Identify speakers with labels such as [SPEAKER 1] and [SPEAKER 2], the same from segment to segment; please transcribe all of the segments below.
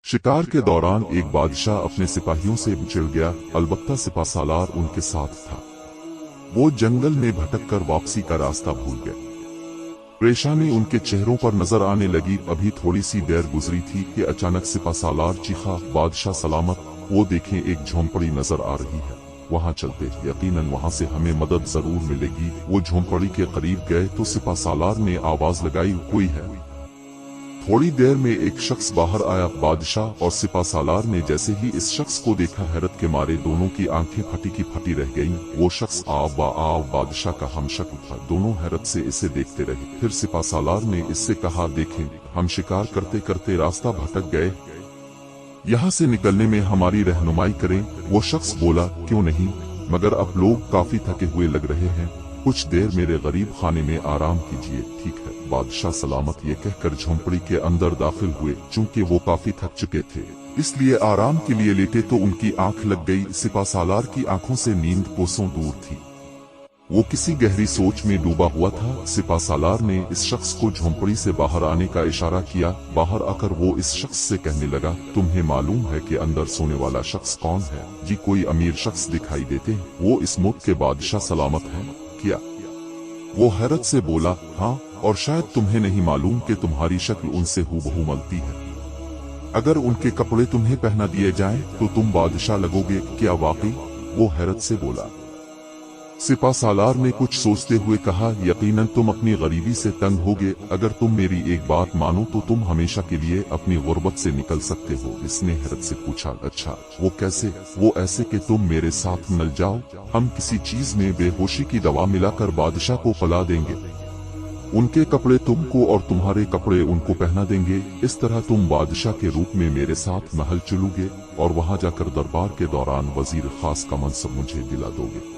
[SPEAKER 1] शिकार के दौरान एक बादशाह अपने सिपाहियों से बिछड़ गया, अलबत्ता सिपासालार उनके साथ था। वो जंगल में भटककर वापसी का रास्ता भूल गए। परेशानी उनके चेहरों पर नजर आने लगी। अभी थोड़ी सी देर गुजरी थी कि अचानक सिपासालार चीखा, बादशाह सलामत, वो देखें एक झोंपड़ी नजर आ रही है, वहां चलते, यकीनन वहां से हमें मदद जरूर मिलेगी। वो झोंपड़ी के करीब गए तो सिपासालार ने आवाज लगाई, कोई है? थोड़ी देर में एक शख्स बाहर आया। बादशाह और सिपासालार ने जैसे ही इस शख्स को देखा, हैरत के मारे दोनों की आंखें फटी की फटी रह गईं। वो शख्स बादशाह का हमशक्ल था। दोनों हैरत से इसे देखते रहे। फिर सिपासालार ने इससे कहा, देखें, हम शिकार करते करते रास्ता भटक गए, यहाँ से निकलने में हमारी रहनुमाई करें। वो शख्स बोला, क्यों नहीं, मगर अब लोग काफी थके हुए लग रहे हैं, कुछ देर मेरे गरीब खाने में आराम कीजिए। ठीक है, बादशाह सलामत, ये कहकर झोंपड़ी के अंदर दाखिल हुए। चूंकि वो काफी थक चुके थे, इसलिए आराम के लिए लेटे तो उनकी आंख लग गई। सिपासालार की आंखों से नींद कोसों दूर थी। वो किसी गहरी सोच में डूबा हुआ था। सिपासालार ने इस शख्स को झोंपड़ी से बाहर आने का इशारा किया। बाहर आकर वो इस शख्स से कहने लगा, तुम्हें मालूम है कि अंदर सोने वाला शख्स कौन है? जी, कोई अमीर शख्स दिखाई देते हैं। वो इस मुल्क के बादशाह सलामत है क्या? वो हैरत से बोला, हाँ, और शायद तुम्हें नहीं मालूम कि तुम्हारी शक्ल उनसे हूबहू मिलती है। अगर उनके कपड़े तुम्हें पहना दिए जाएं तो तुम बादशाह लगोगे, क्या वाकई? वो हैरत से बोला। सिपासालार ने कुछ सोचते हुए कहा, यकीनन तुम अपनी गरीबी से तंग होगे। अगर तुम मेरी एक बात मानो तो तुम हमेशा के लिए अपनी गुर्बत से निकल सकते हो। इसने हैरत से पूछा, अच्छा, वो कैसे? वो ऐसे कि तुम मेरे साथ मिल जाओ, हम किसी चीज में बेहोशी की दवा मिलाकर बादशाह को पिला देंगे, उनके कपड़े तुमको और तुम्हारे कपड़े उनको पहना देंगे। इस तरह तुम बादशाह के रूप में मेरे साथ महल चलोगे और वहां जाकर दरबार के दौरान वजीर खास का मनसब मुझे दिला दोगे।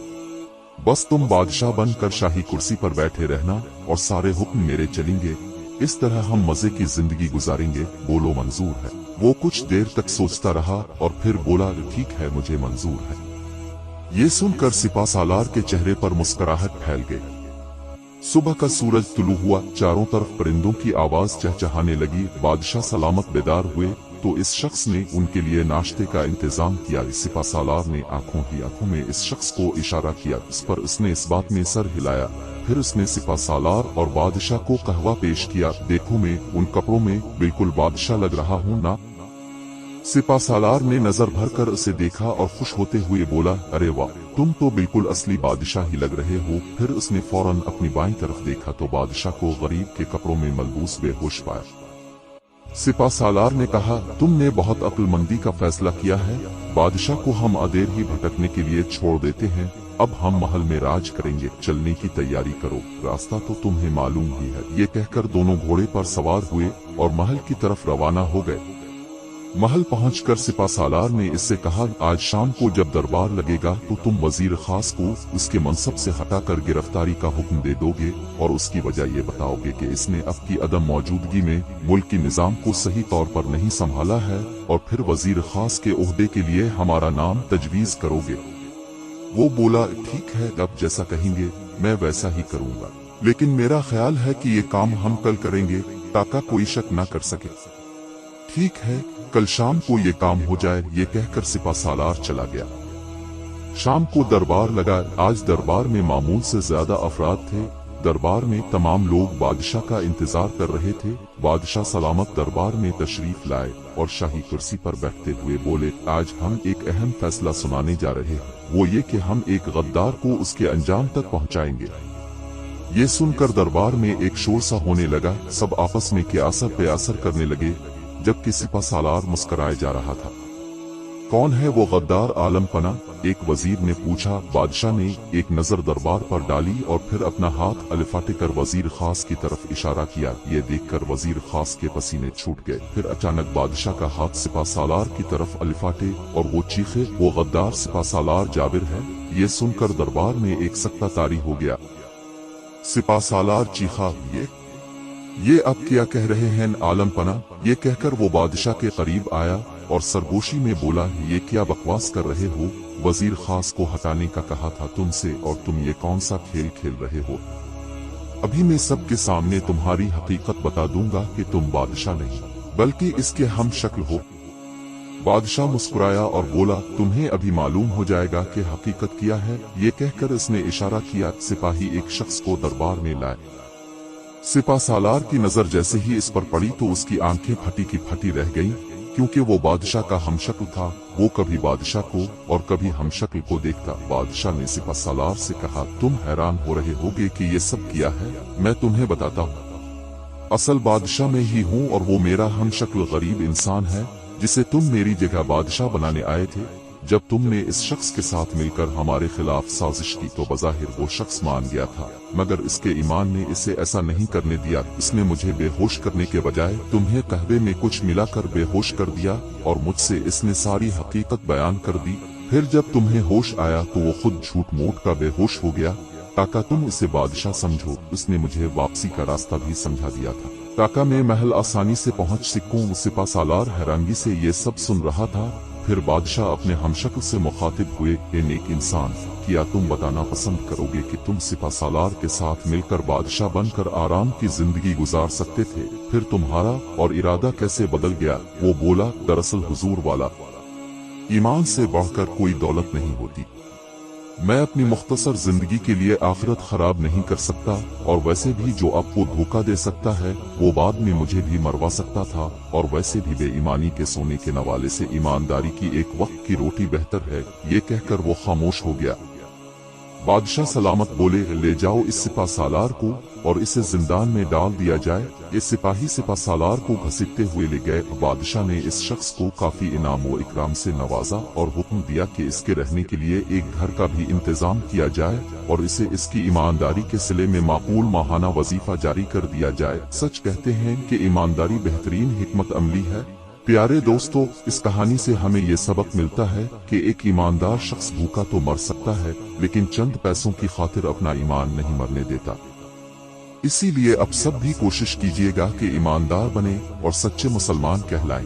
[SPEAKER 1] बस तुम बादशाह बनकर शाही कुर्सी पर बैठे रहना और सारे हुक्म मेरे चलेंगे। इस तरह हम मजे की जिंदगी गुजारेंगे। बोलो, मंजूर है? वो कुछ देर तक सोचता रहा और फिर बोला, ठीक है, मुझे मंजूर है। ये सुनकर सिपासालार के चेहरे पर मुस्कुराहट फैल गई। सुबह का सूरज तुलू हुआ, चारों तरफ परिंदों की आवाज चहचहाने लगी। बादशाह सलामत बेदार हुए तो इस शख्स ने उनके लिए नाश्ते का इंतजाम किया। सिपासालार ने आंखों में इस शख्स को इशारा किया। इस पर उसने इस बात में सर हिलाया। फिर उसने सिपासालार और बादशाह को कहवा पेश किया। देखो, मैं उन कपड़ों में बिल्कुल बादशाह लग रहा हूँ ना? सिपासालार ने नजर भर कर उसे देखा और खुश होते हुए बोला, अरे वाह, तुम तो बिल्कुल असली बादशाह ही लग रहे हो। फिर उसने फौरन अपनी बाईं तरफ देखा तो बादशाह को गरीब के कपड़ों में मलबूस बेहोश पाया। सिपासालार ने कहा, तुमने बहुत अक्लमंदी का फैसला किया है। बादशाह को हम अदेर ही भटकने के लिए छोड़ देते हैं। अब हम महल में राज करेंगे। चलने की तैयारी करो, रास्ता तो तुम्हें मालूम ही है। ये कहकर दोनों घोड़े पर सवार हुए और महल की तरफ रवाना हो गए। महल पहुंचकर सिपासालार ने इससे कहा, आज शाम को जब दरबार लगेगा तो तुम वजीर खास को उसके मनसब से हटाकर गिरफ्तारी का हुक्म दे दोगे और उसकी वजह ये बताओगे कि इसने अब की अदम मौजूदगी में मुल्क की निजाम को सही तौर पर नहीं संभाला है और फिर वजीर खास के ओहदे के लिए हमारा नाम तजवीज करोगे। वो बोला, ठीक है, अब जैसा कहेंगे मैं वैसा ही करूँगा, लेकिन मेरा ख्याल है कि ये काम हम कल करेंगे ताकि कोई शक न कर सके। ठीक है, कल शाम को ये काम हो जाए। ये कहकर सिपासालार चला गया। शाम को दरबार लगा। आज दरबार में मामूल से ज्यादा अफराद थे। दरबार में तमाम लोग बादशाह का इंतजार कर रहे थे। बादशाह सलामत दरबार में तशरीफ लाए और शाही कुर्सी पर बैठते हुए बोले, आज हम एक अहम फैसला सुनाने जा रहे हैं। वो ये कि हम एक गद्दार को उसके अंजाम तक पहुंचाएंगे। ये सुनकर दरबार में एक शोर सा होने लगा। सब आपस में क्यासर पे असर करने लगे, जबकि सिपासालार मुस्कुराए जा रहा था। कौन है वो गद्दार आलम पना? एक वजीर ने पूछा। बादशाह ने एक नजर दरबार पर डाली और फिर अपना हाथ अलिफाटे कर वजीर खास की तरफ इशारा किया। ये देखकर वजीर खास के पसीने छूट गए। फिर अचानक बादशाह का हाथ सिपासालार की तरफ अलिफाटे और वो चीखे, वो गद्दार सिपासालार जाबिर है। ये सुनकर दरबार में एक सख्ता तारी हो गया। सिपासालार चीखा, ये अब क्या कह रहे हैं आलम पना? ये कहकर वो बादशाह के करीब आया और सरगोशी में बोला, ये क्या बकवास कर रहे हो? वजीर खास को हटाने का कहा था तुमसे और तुम ये कौन सा खेल खेल रहे हो? अभी मैं सबके सामने तुम्हारी हकीकत बता दूंगा कि तुम बादशाह नहीं बल्कि इसके हम शक्ल हो। बादशाह मुस्कुराया और बोला, तुम्हें अभी मालूम हो जाएगा कि हकीकत क्या है। ये कहकर इसने इशारा किया। सिपाही एक शख्स को दरबार में लाए। सिपा सालार की नजर जैसे ही इस पर पड़ी तो उसकी आंखें फटी की फटी रह गईं, क्योंकि वो बादशाह का हमशक्ल था। वो कभी बादशाह को और कभी हमशक्ल को देखता। बादशाह ने सिपा सालार से कहा, तुम हैरान हो रहे होगे कि ये सब किया है। मैं तुम्हें बताता हूँ। असल बादशाह में ही हूँ और वो मेरा हमशक्ल गरीब इंसान है जिसे तुम मेरी जगह बादशाह बनाने आए थे। जब तुमने इस शख्स के साथ मिलकर हमारे खिलाफ साजिश की तो बज़ाहिर वो शख्स मान गया था, मगर इसके ईमान ने इसे ऐसा नहीं करने दिया। इसने मुझे बेहोश करने के बजाय तुम्हें कहवे में कुछ मिलाकर बेहोश कर दिया और मुझसे इसने सारी हकीकत बयान कर दी। फिर जब तुम्हें होश आया तो वो खुद झूठ मूठ का बेहोश हो गया। ताका तुम इसे बादशाह समझो। उसने मुझे वापसी का रास्ता भी समझा दिया था। ताका में महल आसानी से पहुंच सकूं। सिपा सालार हैरानगी से ये सब सुन रहा था। फिर बादशाह अपने हमशक्ल से मुखातिब हुए, ए नेक इंसान, क्या तुम बताना पसंद करोगे कि तुम सिपा सालार के साथ मिलकर बादशाह बनकर आराम की जिंदगी गुजार सकते थे? फिर तुम्हारा और इरादा कैसे बदल गया? वो बोला, दरअसल हुजूर वाला, ईमान से बढ़कर कोई दौलत नहीं होती। मैं अपनी मुख्तसर जिंदगी के लिए आखिरत खराब नहीं कर सकता, और वैसे भी जो आपको धोखा दे सकता है वो बाद में मुझे भी मरवा सकता था, और वैसे भी बेईमानी के सोने के नवाले से ईमानदारी की एक वक्त की रोटी बेहतर है। ये कहकर वो खामोश हो गया। बादशाह सलामत बोले, ले जाओ इस सिपा सालार को और इसे जिंदान में डाल दिया जाए। ये सिपाही सिपा सालार को घसीटते हुए ले गए। बादशाह ने इस शख्स को काफी इनाम व इकराम से नवाजा और हुक्म दिया कि इसके रहने के लिए एक घर का भी इंतजाम किया जाए और इसे इसकी ईमानदारी के सिले में माकूल माहाना वजीफा जारी कर दिया जाए। सच कहते हैं कि ईमानदारी बेहतरीन हिकमत अमली है। प्यारे दोस्तों, इस कहानी से हमें ये सबक मिलता है कि एक ईमानदार शख्स भूखा तो मर सकता है, लेकिन चंद पैसों की खातिर अपना ईमान नहीं मरने देता। इसीलिए अब सब भी कोशिश कीजिएगा कि ईमानदार बने और सच्चे मुसलमान कहलाएं।